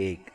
1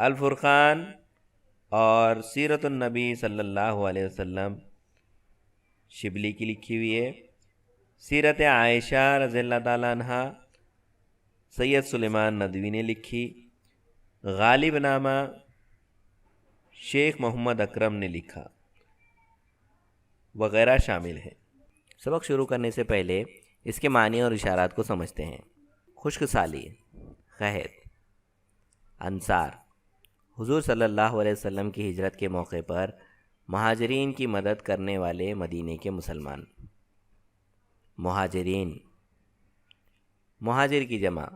الفرقان اور سیرت النبی صلی اللہ علیہ وسلم شبلی کی لکھی ہوئی ہے۔ سیرت عائشہ رضی اللہ تعالیٰ عنہ سید سلیمان ندوی نے لکھی۔ غالب نامہ شیخ محمد اکرم نے لکھا، وغیرہ شامل ہیں۔ سبق شروع کرنے سے پہلے اس کے معنی اور اشارات کو سمجھتے ہیں۔ خشک سالی، قحط۔ انصار، حضور صلی اللہ علیہ وسلم کی ہجرت کے موقع پر مہاجرین کی مدد کرنے والے مدینے کے مسلمان۔ مہاجرین، مہاجر کی جمع،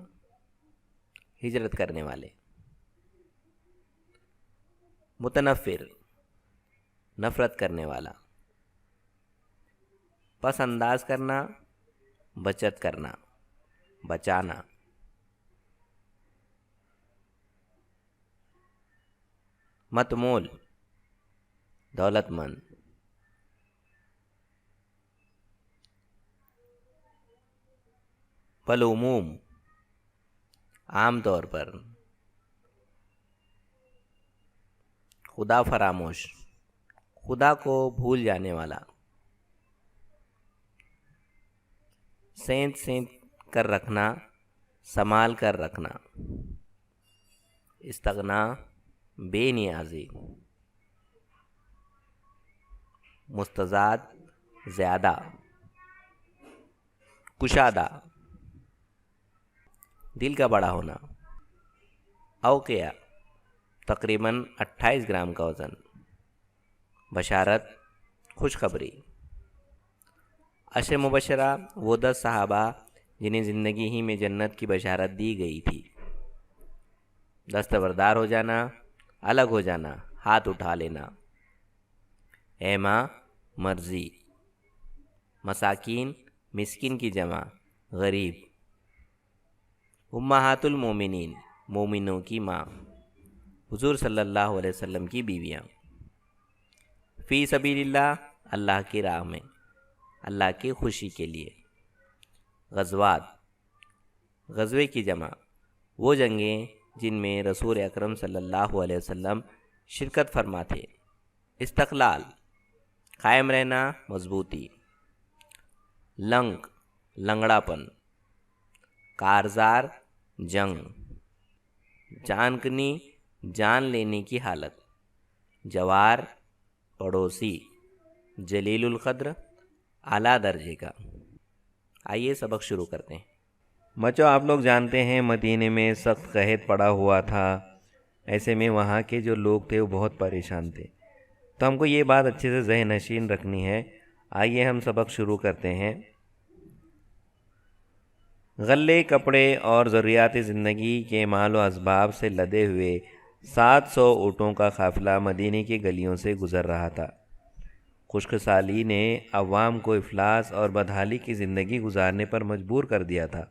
ہجرت کرنے والے۔ متنفر، نفرت کرنے والا۔ پس انداز کرنا، بچت کرنا، بچانا۔ متمول، دولت مند۔ بالعموم، عام طور پر۔ خدا فراموش، خدا کو بھول جانے والا۔ سینت سینت کر رکھنا، سنبھال کر رکھنا۔ استغنا، بے نیازی۔ مستزاد، زیادہ۔ کشادہ، دل کا بڑا ہونا۔ اوقیہ، تقریباً 28 گرام کا وزن۔ بشارت، خوشخبری۔ عشر مبشرہ، وہ 10 صحابہ جنہیں زندگی ہی میں جنت کی بشارت دی گئی تھی۔ دستبردار ہو جانا، الگ ہو جانا، ہاتھ اٹھا لینا۔ ایما، مرضی۔ مساکین، مسکین کی جمع، غریب۔ امہات المومنین، مومنوں کی ماں، حضور صلی اللہ علیہ وسلم کی بیویاں۔ فی سبیل اللہ، اللہ کی راہ میں، اللہ کی خوشی کے لیے۔ غزوات، غزوے کی جمع، وہ جنگیں جن میں رسول اکرم صلی اللہ علیہ وسلم شرکت فرما تھے۔ استقلال، قائم رہنا، مضبوطی۔ لنک، لنگڑا پن۔ کارزار، جنگ۔ جانکنی، جان لینے کی حالت۔ جوار، پڑوسی۔ جلیل القدر، اعلیٰ درجے کا۔ آئیے سبق شروع کرتے ہیں۔ بچوں، آپ لوگ جانتے ہیں مدینے میں سخت قحط پڑا ہوا تھا۔ ایسے میں وہاں کے جو لوگ تھے وہ بہت پریشان تھے، تو ہم کو یہ بات اچھے سے ذہن نشین رکھنی ہے۔ آئیے ہم سبق شروع کرتے ہیں۔ غلے، کپڑے اور ضروریات زندگی کے مال و اسباب سے لدے ہوئے 700 اونٹوں کا قافلہ مدینے کی گلیوں سے گزر رہا تھا۔ خشک سالی نے عوام کو افلاس اور بدحالی کی زندگی گزارنے پر مجبور کر دیا تھا۔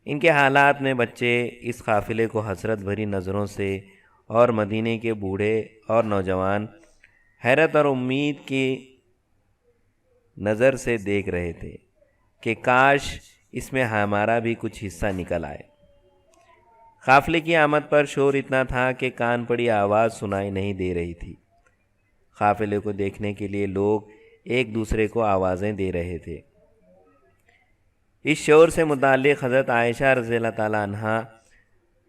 ان کے حالات میں بچے اس قافلے کو حسرت بھری نظروں سے اور مدینے کے بوڑھے اور نوجوان حیرت اور امید کی نظر سے دیکھ رہے تھے کہ کاش اس میں ہمارا بھی کچھ حصہ نکل آئے۔ قافلے کی آمد پر شور اتنا تھا کہ کان پڑی آواز سنائی نہیں دے رہی تھی۔ قافلے کو دیکھنے کے لیے لوگ ایک دوسرے کو آوازیں دے رہے تھے۔ اس شور سے متعلق حضرت عائشہ رضی اللہ تعالیٰ عنہ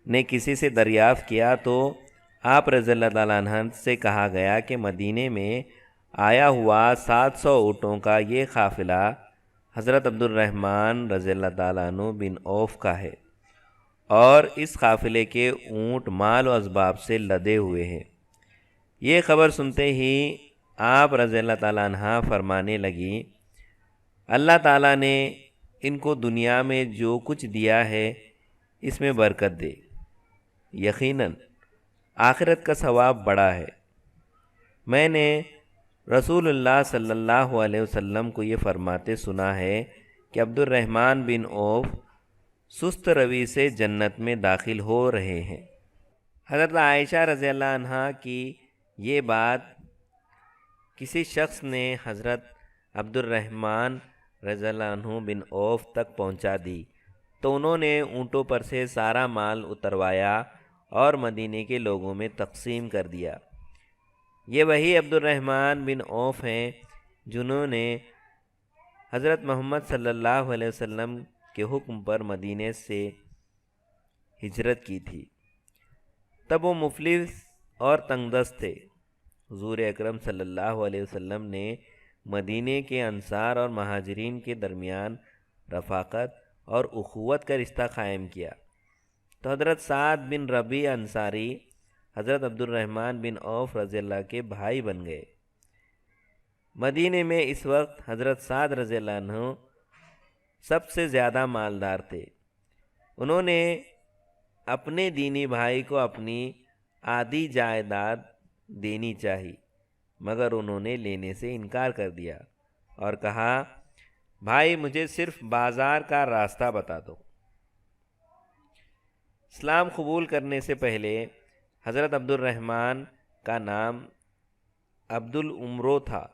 نے کسی سے دریافت کیا تو آپ رضی اللہ تعالیٰ عنہ سے کہا گیا کہ مدینے میں آیا ہوا 700 اونٹوں کا یہ قافلہ حضرت عبد الرحمن رضی اللہ تعالیٰ عنہ بن عوف کا ہے، اور اس قافلے کے اونٹ مال و اسباب سے لدے ہوئے ہیں۔ یہ خبر سنتے ہی آپ رضی اللہ تعالیٰ عنہ فرمانے لگی، اللہ تعالیٰ نے ان کو دنیا میں جو کچھ دیا ہے اس میں برکت دے، یقیناً آخرت کا ثواب بڑا ہے۔ میں نے رسول اللہ صلی اللہ علیہ وسلم کو یہ فرماتے سنا ہے کہ عبد الرحمن بن عوف سست روی سے جنت میں داخل ہو رہے ہیں۔ حضرت عائشہ رضی اللہ عنہ کی یہ بات کسی شخص نے حضرت عبد الرحمن رضی اللہ عنہ بن عوف تک پہنچا دی تو انہوں نے اونٹوں پر سے سارا مال اتروایا اور مدینے کے لوگوں میں تقسیم کر دیا۔ یہ وہی عبد الرحمن بن عوف ہیں جنہوں نے حضرت محمد صلی اللہ علیہ وسلم کے حکم پر مدینے سے ہجرت کی تھی۔ تب وہ مفلس اور تنگ دست تھے۔ حضور اکرم صلی اللہ علیہ وسلم نے مدینے کے انصار اور مہاجرین کے درمیان رفاقت اور اخوت کا رشتہ قائم کیا، تو حضرت سعد بن ربیع انصاری حضرت عبد الرحمن بن عوف رضی اللہ کے بھائی بن گئے۔ مدینے میں اس وقت حضرت سعد رضی اللہ عنہ سب سے زیادہ مالدار تھے۔ انہوں نے اپنے دینی بھائی کو اپنی آدھی جائیداد دینی چاہی، مگر انہوں نے لینے سے انکار کر دیا اور کہا، بھائی مجھے صرف بازار کا راستہ بتا دو۔ اسلام قبول کرنے سے پہلے حضرت عبد الرحمن کا نام عبد العمرو تھا،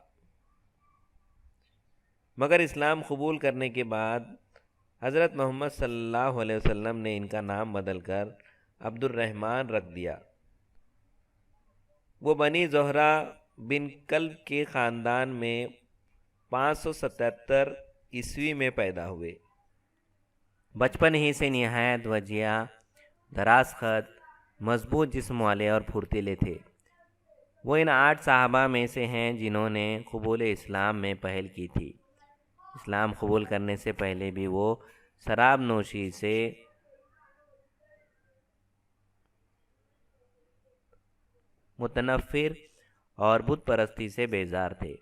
مگر اسلام قبول کرنے کے بعد حضرت محمد صلی اللہ علیہ وسلم نے ان کا نام بدل کر عبد الرحمن رکھ دیا۔ وہ بنی زہرہ بن کلب کے خاندان میں 577 عیسوی میں پیدا ہوئے۔ بچپن ہی سے نہایت وجیہ، دراز خط، مضبوط جسم والے اور پھرتیلے تھے۔ وہ ان 8 صحابہ میں سے ہیں جنہوں نے قبول اسلام میں پہل کی تھی۔ اسلام قبول کرنے سے پہلے بھی وہ شراب نوشی سے متنفر اور بت پرستی سے بیزار تھے۔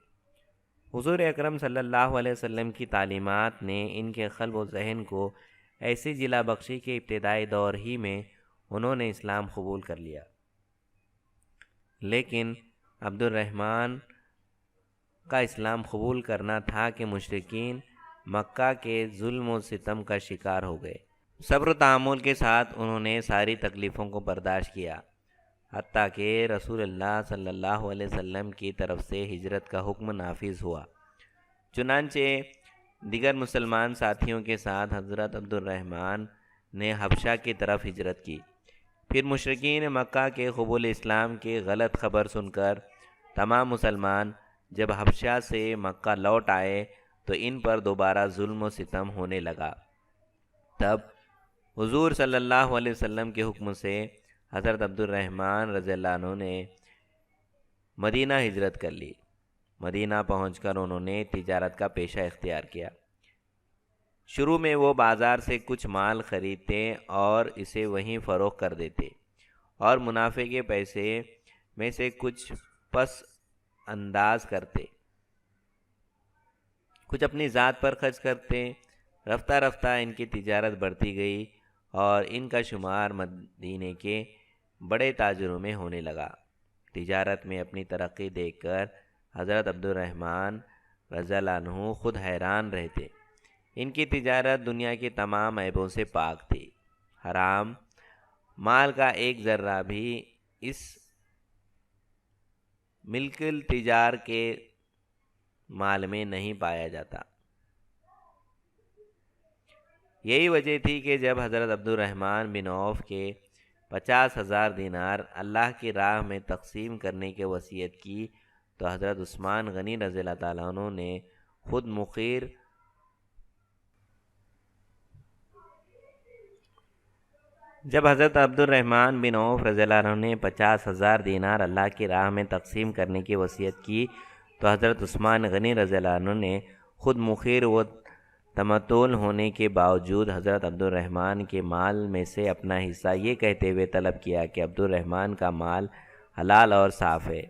حضور اکرم صلی اللہ علیہ وسلم کی تعلیمات نے ان کے قلب و ذہن کو ایسی جلا بخشی کے ابتدائی دور ہی میں انہوں نے اسلام قبول کر لیا۔ لیکن عبد الرحمن کا اسلام قبول کرنا تھا کہ مشرکین مکہ کے ظلم و ستم کا شکار ہو گئے۔ صبر و تحمل کے ساتھ انہوں نے ساری تکلیفوں کو برداشت کیا، حتیٰ کہ رسول اللہ صلی اللہ علیہ وسلم کی طرف سے ہجرت کا حکم نافذ ہوا۔ چنانچہ دیگر مسلمان ساتھیوں کے ساتھ حضرت عبد الرحمن نے حبشہ کی طرف ہجرت کی۔ پھر مشرکین مکہ کے قبول اسلام کی غلط خبر سن کر تمام مسلمان جب حبشہ سے مکہ لوٹ آئے تو ان پر دوبارہ ظلم و ستم ہونے لگا۔ تب حضور صلی اللہ علیہ وسلم کے حکم سے حضرت عبد الرحمن رضی اللہ عنہ نے مدینہ ہجرت کر لی۔ مدینہ پہنچ کر انہوں نے تجارت کا پیشہ اختیار کیا۔ شروع میں وہ بازار سے کچھ مال خریدتے اور اسے وہیں فروخت کر دیتے اور منافع کے پیسے میں سے کچھ پس انداز کرتے، کچھ اپنی ذات پر خرچ کرتے۔ رفتہ رفتہ ان کی تجارت بڑھتی گئی اور ان کا شمار مدینے کے بڑے تاجروں میں ہونے لگا۔ تجارت میں اپنی ترقی دیکھ کر حضرت عبد الرحمن رضی اللہ عنہ خود حیران رہتے۔ ان کی تجارت دنیا کی تمام عیبوں سے پاک تھی۔ حرام مال کا ایک ذرہ بھی اس ملک التجار کے مال میں نہیں پایا جاتا۔ یہی وجہ تھی کہ جب حضرت عبد الرحمن بن عوف کے 50,000 دینار اللہ کی راہ میں تقسیم کرنے کی وصیت کی تو حضرت عثمان غنی رضی اللہ تعالیٰ عنہ نے خود مخیر جب حضرت عبد الرحمن بن عوف رضی اللہ عنہ نے 50,000 دینار اللہ کی راہ میں تقسیم کرنے کی وصیت کی تو حضرت عثمان غنی رضی اللہ عنہ نے خود مخیر و تمتول ہونے کے باوجود حضرت عبد الرحمن کے مال میں سے اپنا حصہ یہ کہتے ہوئے طلب کیا کہ عبد الرحمن کا مال حلال اور صاف ہے،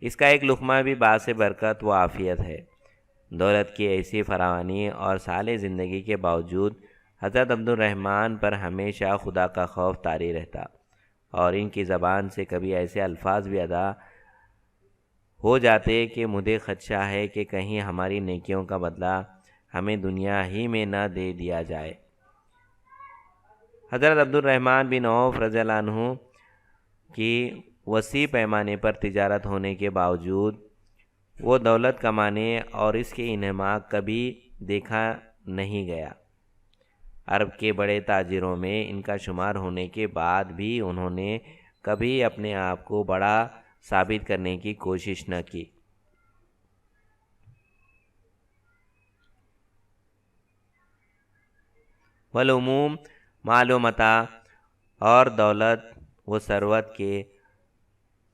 اس کا ایک لقمہ بھی باعث برکت و عافیت ہے۔ دولت کی ایسی فراوانی اور سال زندگی کے باوجود حضرت عبد الرحمن پر ہمیشہ خدا کا خوف طاری رہتا اور ان کی زبان سے کبھی ایسے الفاظ بھی ادا ہو جاتے کہ مجھے خدشہ ہے کہ کہیں ہماری نیکیوں کا بدلہ ہمیں دنیا ہی میں نہ دے دیا جائے۔ حضرت عبد الرحمن بن عوف رضی اللہ عنہ کی وسیع پیمانے پر تجارت ہونے کے باوجود وہ دولت کمانے اور اس کے انعماق کبھی دیکھا نہیں گیا۔ عرب کے بڑے تاجروں میں ان کا شمار ہونے کے بعد بھی انہوں نے کبھی اپنے آپ کو بڑا ثابت کرنے کی کوشش نہ کی۔ والعموم مال و متاع اور دولت و ثروت کے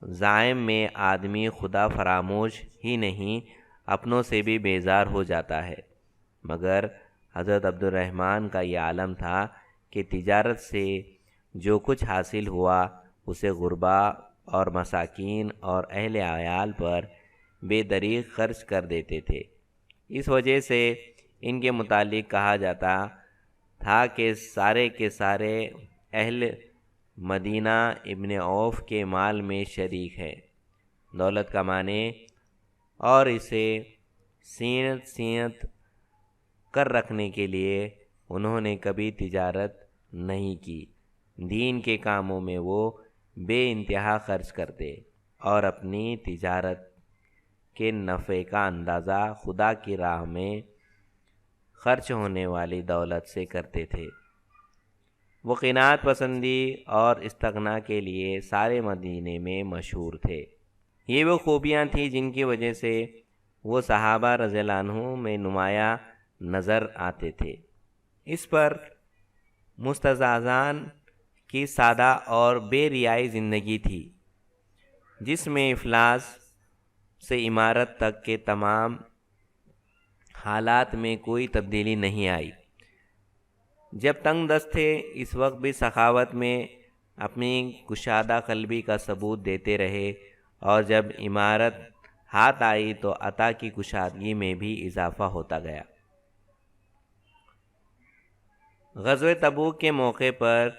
زائم میں آدمی خدا فراموش ہی نہیں اپنوں سے بھی بیزار ہو جاتا ہے، مگر حضرت عبد الرحمن کا یہ عالم تھا کہ تجارت سے جو کچھ حاصل ہوا اسے غربا اور مساکین اور اہل عیال پر بے دریغ خرچ کر دیتے تھے۔ اس وجہ سے ان کے متعلق کہا جاتا تھا کہ سارے اہل مدینہ ابن عوف کے مال میں شریک ہے۔ دولت کمانے اور اسے سینت کر رکھنے کے لیے انہوں نے کبھی تجارت نہیں کی۔ دین کے کاموں میں وہ بے انتہا خرچ کرتے اور اپنی تجارت کے نفع کا اندازہ خدا کی راہ میں خرچ ہونے والی دولت سے کرتے تھے۔ وہ قناعت پسندی اور استغنا کے لیے سارے مدینے میں مشہور تھے۔ یہ وہ خوبیاں تھیں جن کی وجہ سے وہ صحابہ رضی اللہ عنہ میں نمایاں نظر آتے تھے۔ اس پر مستضعفان کی سادہ اور بے ریائی زندگی تھی، جس میں افلاس سے عمارت تک کے تمام حالات میں کوئی تبدیلی نہیں آئی۔ جب تنگ دست تھے اس وقت بھی سخاوت میں اپنی کشادہ قلبی کا ثبوت دیتے رہے، اور جب عمارت ہاتھ آئی تو عطا کی کشادگی میں بھی اضافہ ہوتا گیا۔ غزوہ تبوک کے موقع پر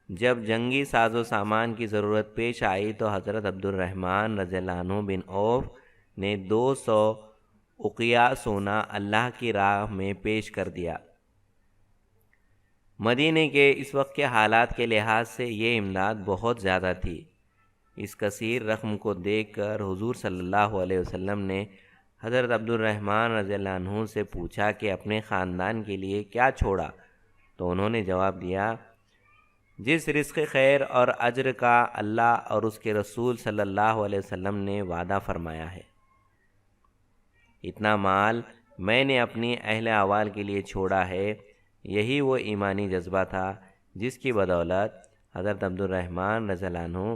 جب جنگی ساز و سامان کی ضرورت پیش آئی تو حضرت عبد الرحمن رضی اللہ عنہ بن عوف نے 200 اقیاء سونا اللہ کی راہ میں پیش کر دیا۔ مدینے کے اس وقت کے حالات کے لحاظ سے یہ امداد بہت زیادہ تھی۔ اس کثیر رقم کو دیکھ کر حضور صلی اللہ علیہ وسلم نے حضرت عبد الرحمن رضی اللہ عنہ سے پوچھا کہ اپنے خاندان کے لیے کیا چھوڑا؟ تو انہوں نے جواب دیا، جس رزق خیر اور اجر کا اللہ اور اس کے رسول صلی اللہ علیہ وسلم نے وعدہ فرمایا ہے، اتنا مال میں نے اپنی اہل عوال کے لیے چھوڑا ہے۔ یہی وہ ایمانی جذبہ تھا جس کی بدولت حضرت عبد الرحمن رضی اللہ عنہ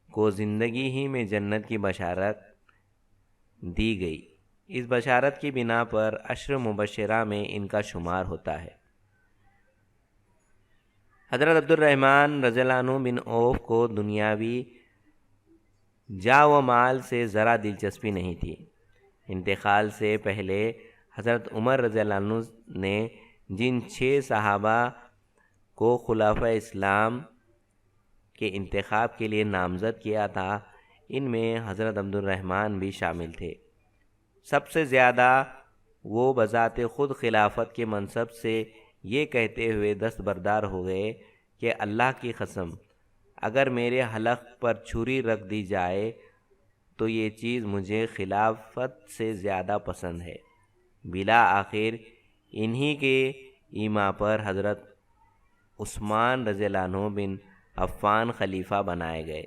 کو زندگی ہی میں جنت کی بشارت دی گئی۔ اس بشارت کی بنا پر عشر مبشرہ میں ان کا شمار ہوتا ہے۔ حضرت عبد الرحمن رضی اللہ عنہ بن عوف کو دنیاوی جا و مال سے ذرا دلچسپی نہیں تھی۔ انتقال سے پہلے حضرت عمر رضی اللہ عنہ نے جن 6 صحابہ کو خلفائے اسلام کے انتخاب کے لیے نامزد کیا تھا، ان میں حضرت عبد الرحمن بھی شامل تھے۔ سب سے زیادہ وہ بذات خود خلافت کے منصب سے یہ کہتے ہوئے دستبردار ہو گئے کہ اللہ کی قسم، اگر میرے حلق پر چھری رکھ دی جائے تو یہ چیز مجھے خلافت سے زیادہ پسند ہے۔ بلا آخر انہی کے ایما پر حضرت عثمان رضی اللہ عنہ بن عفان خلیفہ بنائے گئے۔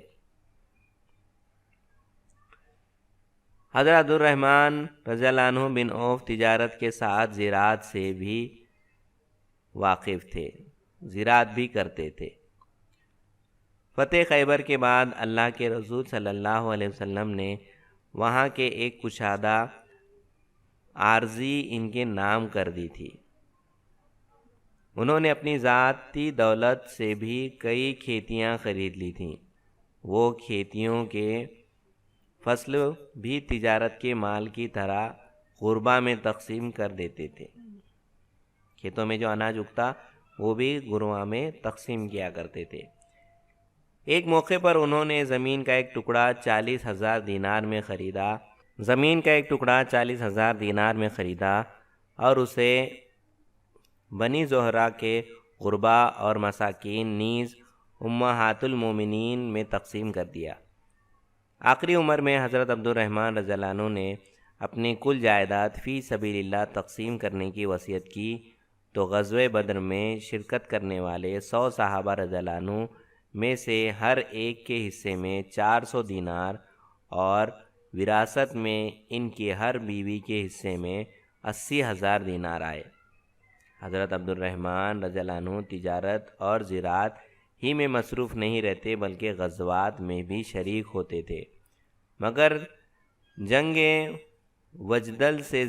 حضرت عبد الرحمن رضی اللہ عنہ بن عوف تجارت کے ساتھ زراعت سے بھی واقف تھے، زراعت بھی کرتے تھے۔ فتح خیبر کے بعد اللہ کے رسول صلی اللہ علیہ وسلم نے وہاں کے ایک کشادہ عارضی ان کے نام کر دی تھی۔ انہوں نے اپنی ذاتی دولت سے بھی کئی کھیتیاں خرید لی تھیں۔ وہ کھیتیوں کے فصل بھی تجارت کے مال کی طرح غربا میں تقسیم کر دیتے تھے۔ کھیتوں میں جو اناج اگتا وہ بھی غربا میں تقسیم کیا کرتے تھے۔ ایک موقع پر انہوں نے زمین کا ایک ٹکڑا 40,000 دینار میں خریدا اور اسے بنی زہرہ کے غربا اور مساکین نیز امہات المومنین میں تقسیم کر دیا۔ آخری عمر میں حضرت عبد الرحمن رضی اللہ عنہ نے اپنی کل جائیداد فی سبیل اللہ تقسیم کرنے کی وصیت کی تو غزوہ بدر میں شرکت کرنے والے 100 صحابہ رضی اللہ عنہ میں سے ہر ایک کے حصے میں 400 دینار اور وراثت میں ان کی ہر بیوی کے حصے میں 80,000 دینار آئے۔ حضرت عبد الرحمن رضی اللہ عنہ تجارت اور زراعت ہی میں مصروف نہیں رہتے بلکہ غزوات میں بھی شریک ہوتے تھے، مگر جنگ وجدل سے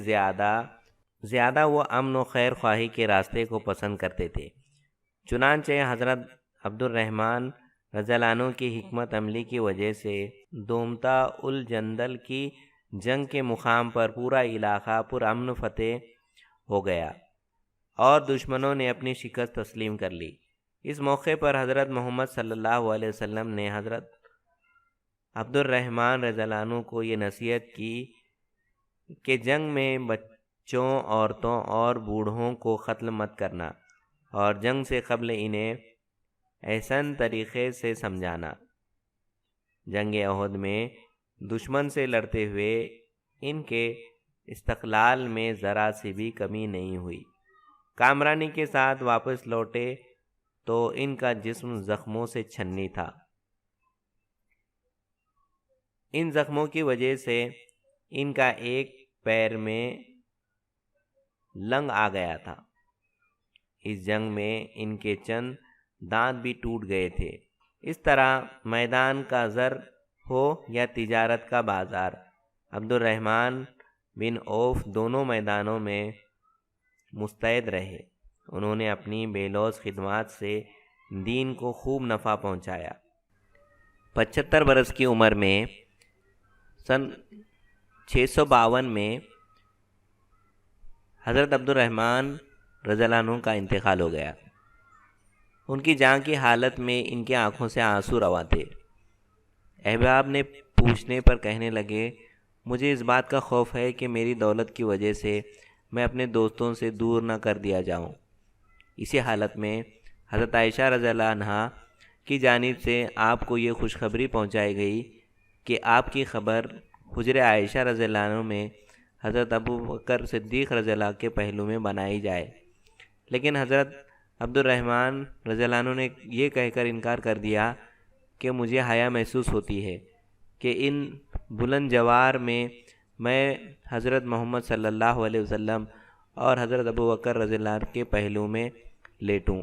زیادہ وہ امن و خیر خواہی کے راستے کو پسند کرتے تھے۔ چنانچہ حضرت عبد الرحمن رضی اللہ عنہ کی حکمت عملی کی وجہ سے دومتا الجندل کی جنگ کے مقام پر پورا علاقہ پرامن فتح ہو گیا اور دشمنوں نے اپنی شکست تسلیم کر لی۔ اس موقع پر حضرت محمد صلی اللہ علیہ وسلم نے حضرت عبد الرحمن رضی اللہ عنہ کو یہ نصیحت کی کہ جنگ میں بچوں، عورتوں اور بوڑھوں کو قتل مت کرنا اور جنگ سے قبل انہیں احسن طریقے سے سمجھانا۔ جنگ احد میں دشمن سے لڑتے ہوئے ان کے استقلال میں ذرا سی بھی کمی نہیں ہوئی۔ کامرانی کے ساتھ واپس لوٹے تو ان کا جسم زخموں سے چھنی تھا۔ ان زخموں کی وجہ سے ان کا ایک پیر میں لنگ آ گیا تھا۔ اس جنگ میں ان کے چند دانت بھی ٹوٹ گئے تھے۔ اس طرح میدان کا زر ہو یا تجارت کا بازار، عبد الرحمن بن عوف دونوں میدانوں میں مستعد رہے۔ انہوں نے اپنی بے لوث خدمات سے دین کو خوب نفع پہنچایا۔ 75 برس کی عمر میں سن 652 میں حضرت عبد الرحمن رضی اللہ عنہ کا انتقال ہو گیا۔ ان کی جان کی حالت میں ان کی آنکھوں سے آنسو رواں تھے۔ احباب نے پوچھنے پر کہنے لگے، مجھے اس بات کا خوف ہے کہ میری دولت کی وجہ سے میں اپنے دوستوں سے دور نہ کر دیا جاؤں۔ اسی حالت میں حضرت عائشہ رضی اللہ عنہا کی جانب سے آپ کو یہ خوشخبری پہنچائی گئی کہ آپ کی خبر حجر عائشہ رضی اللہ عنہ میں حضرت ابو بکر صدیق رضی اللہ کے پہلو میں بنائی جائے، لیکن حضرت عبد الرحمن رضی اللہ عنہ نے یہ کہہ کر انکار کر دیا کہ مجھے حیا محسوس ہوتی ہے کہ ان بلند جوار میں حضرت محمد صلی اللہ علیہ وسلم اور حضرت ابو بکر رضی اللہ عنہ کے پہلو میں لیٹوں۔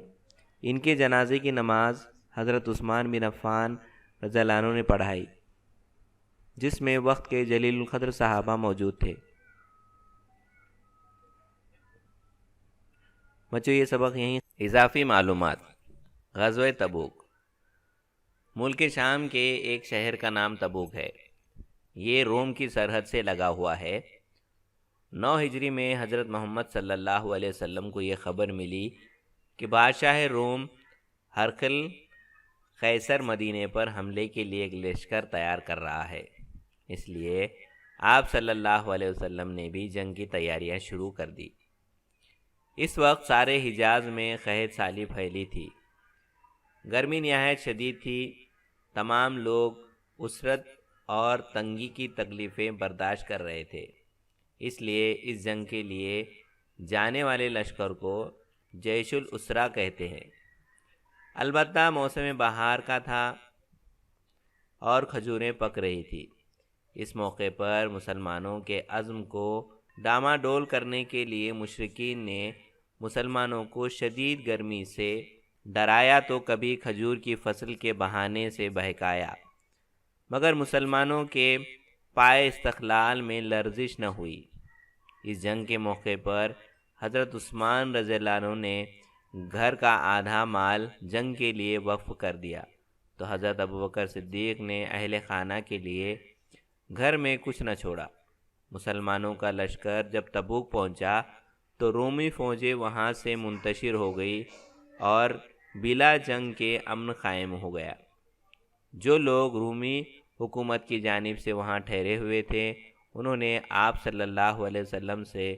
ان کے جنازے کی نماز حضرت عثمان بن عفان رضی اللہ عنہ نے پڑھائی، جس میں وقت کے جلیل القدر صحابہ موجود تھے۔ بچوں یہ سبق یہیں اضافی معلومات۔ غزوہ تبوک۔ ملک شام کے ایک شہر کا نام تبوک ہے۔ یہ روم کی سرحد سے لگا ہوا ہے۔ 9 ہجری میں حضرت محمد صلی اللہ علیہ وسلم کو یہ خبر ملی کہ بادشاہ روم ہرقل قیصر مدینے پر حملے کے لیے ایک لشکر تیار کر رہا ہے۔ اس لیے آپ صلی اللہ علیہ وسلم نے بھی جنگ کی تیاریاں شروع کر دی۔ اس وقت سارے حجاز میں قحط سالی پھیلی تھی۔ گرمی نہایت شدید تھی۔ تمام لوگ اسرت اور تنگی کی تکلیفیں برداشت کر رہے تھے۔ اس لیے اس جنگ کے لیے جانے والے لشکر کو جیش الاسرا کہتے ہیں۔ البتہ موسم بہار کا تھا اور کھجوریں پک رہی تھی۔ اس موقع پر مسلمانوں کے عزم کو ڈاماڈول کرنے کے لیے مشرکین نے مسلمانوں کو شدید گرمی سے ڈرایا تو کبھی کھجور کی فصل کے بہانے سے بہکایا، مگر مسلمانوں کے پائے استقلال میں لرزش نہ ہوئی۔ اس جنگ کے موقع پر حضرت عثمان رضی اللہ عنہ نے گھر کا آدھا مال جنگ کے لیے وقف کر دیا، تو حضرت ابو بکر صدیق نے اہل خانہ کے لیے گھر میں کچھ نہ چھوڑا۔ مسلمانوں کا لشکر جب تبوک پہنچا تو رومی فوجیں وہاں سے منتشر ہو گئی اور بلا جنگ کے امن قائم ہو گیا۔ جو لوگ رومی حکومت کی جانب سے وہاں ٹھہرے ہوئے تھے انہوں نے آپ صلی اللہ علیہ وسلم سے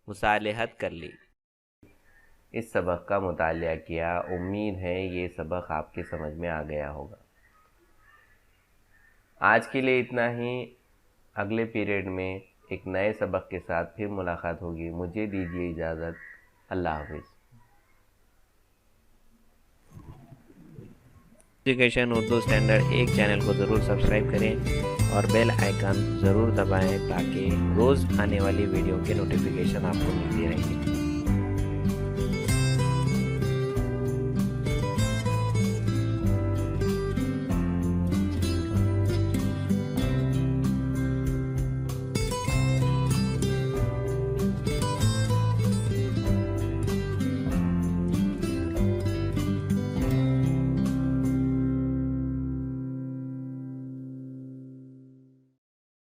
مصالحت کر لی۔ اس سبق کا مطالعہ کیا۔ امید ہے یہ سبق آپ کے سمجھ میں آ گیا ہوگا۔ آج کے لیے اتنا ہی۔ اگلے پیریڈ میں ایک نئے سبق کے ساتھ پھر ملاقات ہوگی۔ مجھے دیجیے اجازت۔ اللہ حافظ۔ ایجوکیشن اردو اسٹینڈرڈ ایک چینل کو ضرور سبسکرائب کریں اور بیل آئیکن ضرور دبائیں تاکہ روز آنے والی ویڈیو کے نوٹیفیکیشن آپ کو ملتی رہیں گی۔